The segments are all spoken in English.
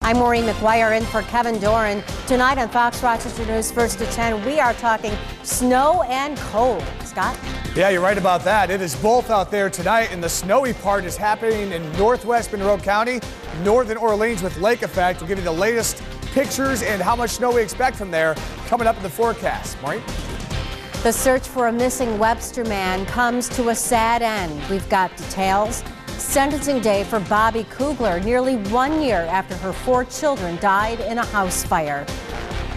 I'm Maureen McGuire in for Kevin Doran. Tonight on Fox Rochester News First to 10, we are talking snow and cold. Scott? Yeah, you're right about that. It is both out there tonight, and the snowy part is happening in northwest Monroe County, northern Orleans with lake effect. We'll give you the latest pictures and how much snow we expect from there coming up in the forecast. Maureen? The search for a missing Webster man comes to a sad end. We've got details. Sentencing day for Bobby Kugler, nearly 1 year after her 4 children died in a house fire.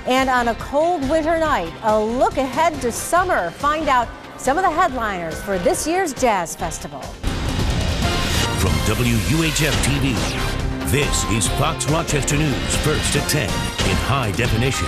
And on a cold winter night, a look ahead to summer. Find out some of the headliners for this year's Jazz Festival. From WUHF TV, this is Fox Rochester News First at 10 in high definition.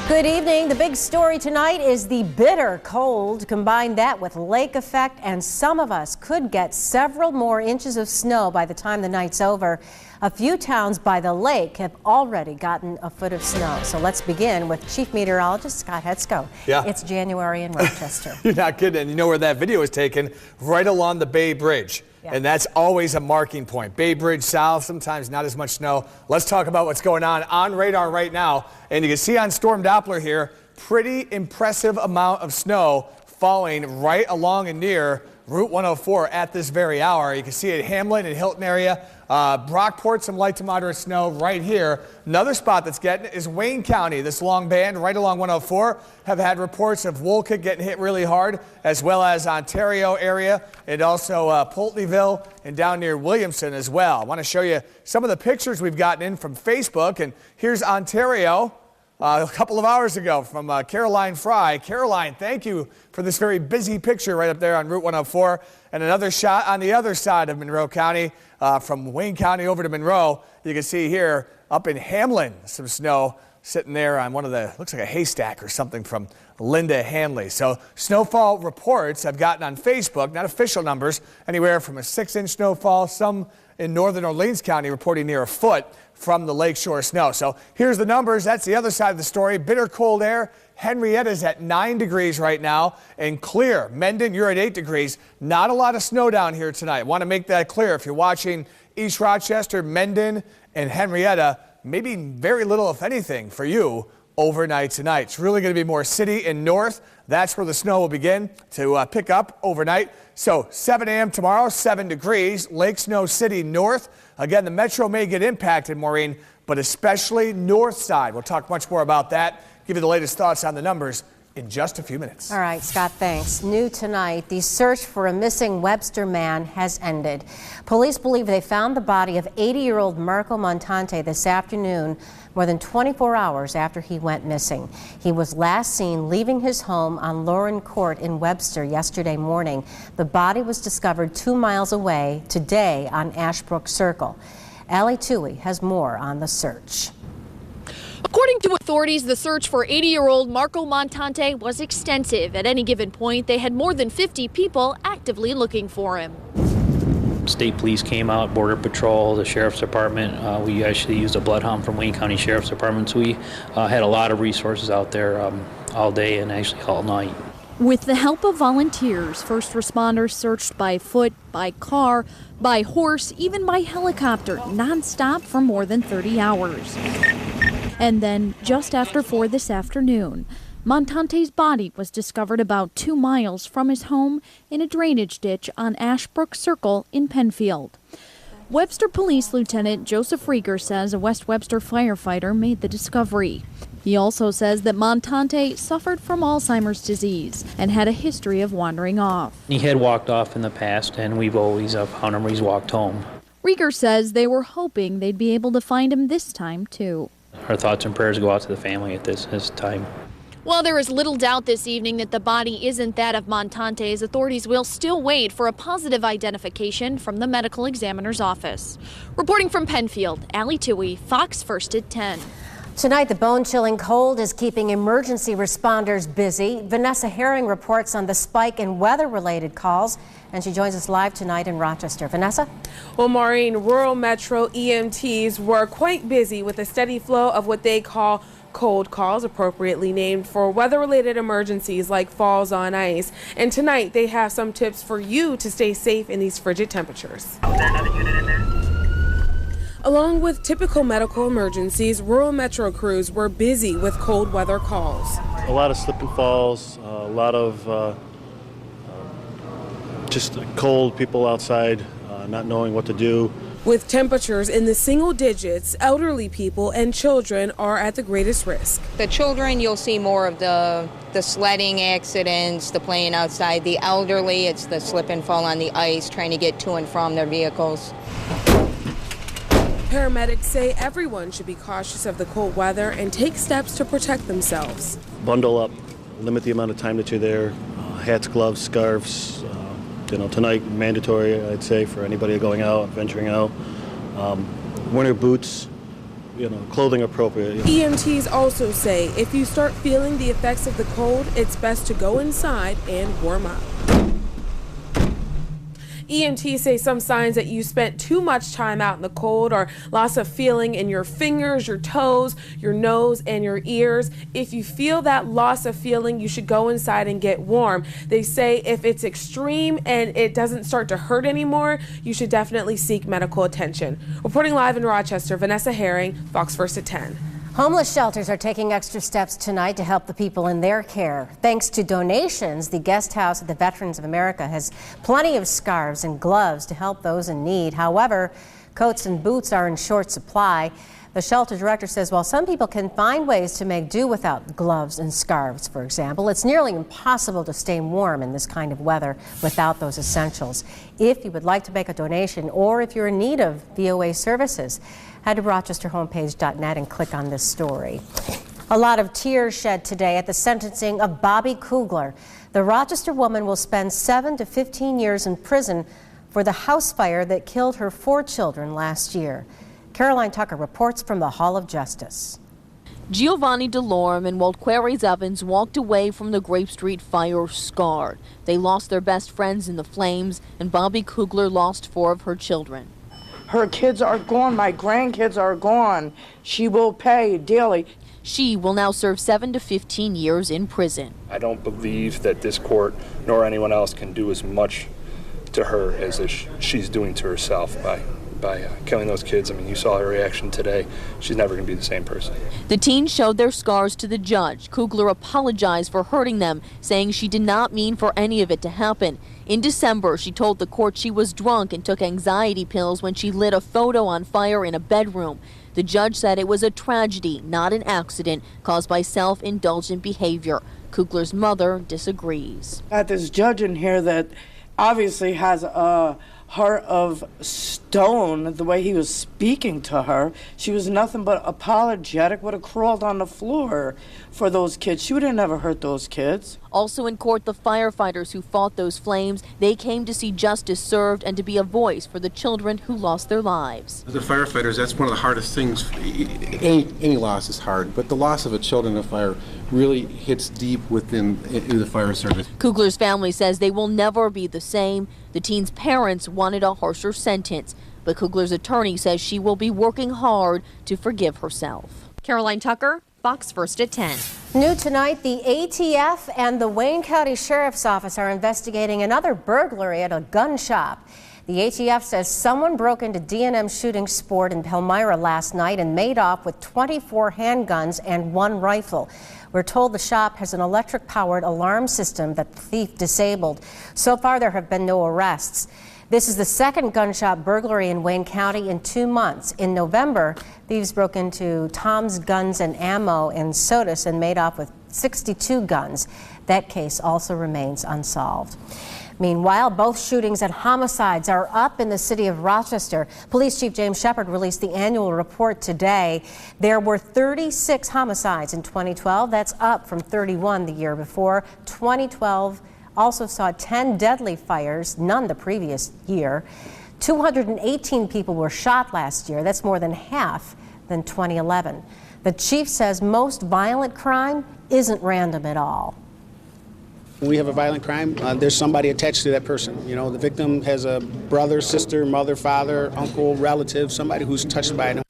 Good evening. The big story tonight is the bitter cold. Combine that with lake effect, and some of us could get several more inches of snow by the time the night's over. A few towns by the lake have already gotten a foot of snow. So let's begin with Chief Meteorologist Scott Hetzko. Yeah. It's January in Rochester. You're not kidding. And you know where that video was taken? Right along the Bay Bridge. Yeah. And that's always a marking point. Bay Bridge South, sometimes not as much snow. Let's talk about what's going on radar right now. And you can see on Storm Doppler here, pretty impressive amount of snow falling right along and near Route 104 at this very hour. You can see it Hamlin and Hilton area. Brockport, some light to moderate snow right here. Another spot that's getting it is Wayne County. This long band right along 104 have had reports of Wolcott getting hit really hard, as well as Ontario area and also Pulteneyville and down near Williamson as well. I want to show you some of the pictures we've gotten in from Facebook. And here's Ontario. A couple of hours ago from Caroline Fry. Caroline, thank you for this very busy picture right up there on Route 104. And another shot on the other side of Monroe County, from Wayne County over to Monroe. You can see here up in Hamlin, some snow sitting there on one of the, looks like a haystack or something from Linda Hanley. So snowfall reports I've gotten on Facebook, not official numbers, anywhere from a 6-inch snowfall, some in northern Orleans County reporting near a foot from the lakeshore snow. So here's the numbers. That's the other side of the story. Bitter cold air. Henrietta's at 9 degrees right now and clear. Mendon, you're at 8 degrees. Not a lot of snow down here tonight. Want to make that clear. If you're watching East Rochester, Mendon, and Henrietta, maybe very little, if anything, for you overnight tonight. It's really going to be more city and north. That's where the snow will begin to pick up overnight. So 7 a.m. tomorrow, 7 degrees, Lake Snow City north. Again, the metro may get impacted, Maureen, but especially north side. We'll talk much more about that. Give you the latest thoughts on the numbers in just a few minutes. All right, Scott, thanks. New tonight, the search for a missing Webster man has ended. Police believe they found the body of 80-year-old Marco Montante this afternoon, more than 24 hours after he went missing. He was last seen leaving his home on Lauren Court in Webster yesterday morning. The body was discovered 2 miles away today on Ashbrook Circle. Allie Toohey has more on the search. According to authorities, the search for 80-year-old Marco Montante was extensive. At any given point, they had more than 50 people actively looking for him. State police came out, Border Patrol, the Sheriff's Department. We actually used a bloodhound from Wayne County Sheriff's Department. So we had a lot of resources out there all day and actually all night. With the help of volunteers, first responders searched by foot, by car, by horse, even by helicopter, nonstop for more than 30 hours. And then, just after 4 this afternoon, Montante's body was discovered about 2 miles from his home in a drainage ditch on Ashbrook Circle in Penfield. Webster Police Lieutenant Joseph Rieger says a West Webster firefighter made the discovery. He also says that Montante suffered from Alzheimer's disease and had a history of wandering off. He had walked off in the past, and we've always found him where he's walked home. Rieger says they were hoping they'd be able to find him this time, too. Our thoughts and prayers go out to the family at this time. While there is little doubt this evening that the body isn't that of Montante's, authorities will still wait for a positive identification from the medical examiner's office. Reporting from Penfield, Allie Toohey, Fox First at 10. Tonight, the bone-chilling cold is keeping emergency responders busy. Vanessa Herring reports on the spike in weather-related calls, and she joins us live tonight in Rochester. Vanessa? Well, Maureen, rural metro EMTs were quite busy with a steady flow of what they call cold calls, appropriately named for weather-related emergencies like falls on ice. And tonight, they have some tips for you to stay safe in these frigid temperatures. Is there another unit in there? Along with typical medical emergencies, rural metro crews were busy with cold weather calls. A lot of slip and falls, a lot of just cold people outside, not knowing what to do. With temperatures in the single digits, elderly people and children are at the greatest risk. The children, you'll see more of the sledding accidents, the playing outside. The elderly, it's the slip and fall on the ice, trying to get to and from their vehicles. Paramedics say everyone should be cautious of the cold weather and take steps to protect themselves. Bundle up, limit the amount of time that you're there. Hats, gloves, scarves. Tonight, mandatory, I'd say, for anybody going out, venturing out. Winter boots, clothing appropriate. EMTs also say if you start feeling the effects of the cold, it's best to go inside and warm up. EMTs say some signs that you spent too much time out in the cold are loss of feeling in your fingers, your toes, your nose, and your ears. If you feel that loss of feeling, you should go inside and get warm. They say if it's extreme and it doesn't start to hurt anymore, you should definitely seek medical attention. Reporting live in Rochester, Vanessa Herring, Fox First at 10. Homeless shelters are taking extra steps tonight to help the people in their care. Thanks to donations, the guest house at the Veterans of America has plenty of scarves and gloves to help those in need. However, coats and boots are in short supply. The shelter director says while some people can find ways to make do without gloves and scarves, for example, it's nearly impossible to stay warm in this kind of weather without those essentials. If you would like to make a donation or if you're in need of VOA services, head to rochesterhomepage.net and click on this story. A lot of tears shed today at the sentencing of Bobby Kugler. The Rochester woman will spend 7 to 15 years in prison for the house fire that killed her 4 children last year. Caroline Tucker reports from the Hall of Justice. Giovanni DeLorme and Walt Queries Evans walked away from the Grape Street fire scarred. They lost their best friends in the flames, and Bobby Kugler lost 4 of her children. Her kids are gone. My grandkids are gone. She will pay daily. She will now serve 7 to 15 years in prison. I don't believe that this court nor anyone else can do as much to her as she's doing to herself by killing those kids. I mean, you saw her reaction today. She's never going to be the same person. The teens showed their scars to the judge. Kugler apologized for hurting them, saying she did not mean for any of it to happen. In December, she told the court she was drunk and took anxiety pills when she lit a photo on fire in a bedroom. The judge said it was a tragedy, not an accident, caused by self-indulgent behavior. Kugler's mother disagrees. Got this judge in here that obviously has a heart of stone. The way he was speaking to her, she was nothing but apologetic, would have crawled on the floor for those kids. She would have never hurt those kids. Also in court, the firefighters who fought those flames, they came to see justice served and to be a voice for the children who lost their lives. The firefighters, that's one of the hardest things. Any loss is hard, but the loss of a child in a fire really hits deep within the fire service. Kugler's family says they will never be the same. The teen's parents wanted a harsher sentence, but Kugler's attorney says she will be working hard to forgive herself. Caroline Tucker, Fox First at 10. New tonight, the ATF and the Wayne County Sheriff's Office are investigating another burglary at a gun shop. The ATF says someone broke into D&M Shooting Sport in Palmyra last night and made off with 24 handguns and 1 rifle. We're told the shop has an electric-powered alarm system that the thief disabled. So far, there have been no arrests. This is the second gun shop burglary in Wayne County in 2 months. In November, thieves broke into Tom's Guns and Ammo in Sodus and made off with 62 guns. That case also remains unsolved. Meanwhile, both shootings and homicides are up in the city of Rochester. Police Chief James Shepard released the annual report today. There were 36 homicides in 2012. That's up from 31 the year before. 2012 also saw 10 deadly fires, none the previous year. 218 people were shot last year. That's more than half than 2011. The chief says most violent crime isn't random at all. When we have a violent crime, there's somebody attached to that person. You know, the victim has a brother, sister, mother, father, uncle, relative, somebody who's touched by it.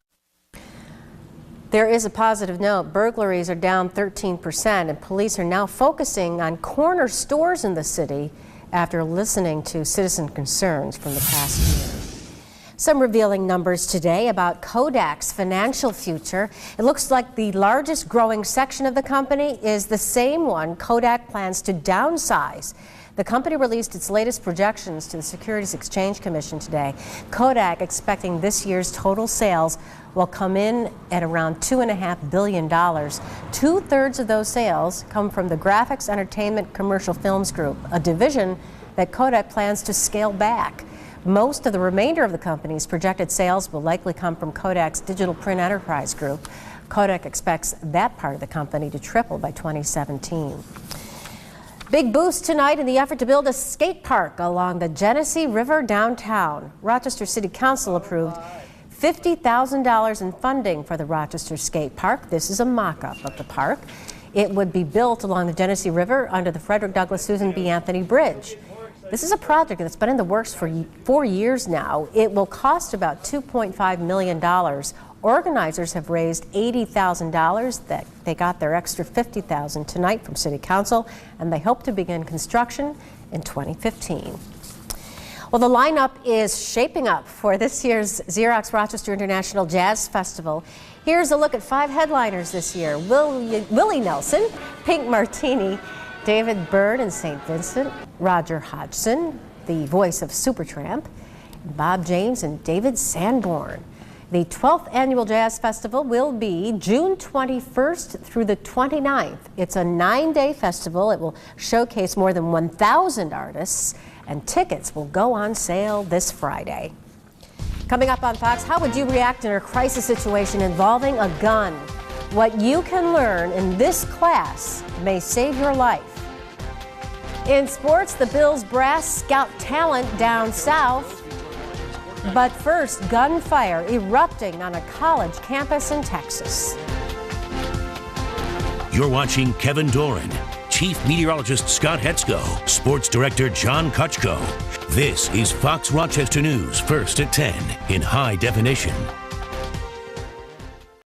There is a positive note. Burglaries are down 13%, and police are now focusing on corner stores in the city after listening to citizen concerns from the past year. Some revealing numbers today about Kodak's financial future. It looks like the largest growing section of the company is the same one Kodak plans to downsize. The company released its latest projections to the Securities Exchange Commission today. Kodak expecting this year's total sales will come in at around $2.5 billion. 2/3 of those sales come from the Graphics Entertainment Commercial Films Group, a division that Kodak plans to scale back. Most of the remainder of the company's projected sales will likely come from Kodak's Digital Print Enterprise Group. Kodak expects that part of the company to triple by 2017. Big boost tonight in the effort to build a skate park along the Genesee River downtown. Rochester City Council approved $50,000 in funding for the Rochester Skate Park. This is a mock-up of the park. It would be built along the Genesee River under the Frederick Douglass Susan B. Anthony Bridge. This is a project that's been in the works for 4 years now. It will cost about $2.5 million. Organizers have raised $80,000. That they got their extra $50,000 tonight from City Council, and they hope to begin construction in 2015. Well, the lineup is shaping up for this year's Xerox Rochester International Jazz Festival. Here's a look at 5 headliners this year. Willie Nelson, Pink Martini, David Byrne and St. Vincent, Roger Hodgson, the voice of Supertramp, Bob James and David Sanborn. The 12th Annual Jazz Festival will be June 21st through the 29th. It's a 9-day festival. It will showcase more than 1,000 artists, and tickets will go on sale this Friday. Coming up on Fox, how would you react in a crisis situation involving a gun? What you can learn in this class may save your life. In sports, the Bills brass scout talent down south. But first, gunfire erupting on a college campus in Texas. You're watching Kevin Doran, Chief Meteorologist Scott Hetzko, Sports Director John Kutchko. This is Fox Rochester News, first at 10 in high definition.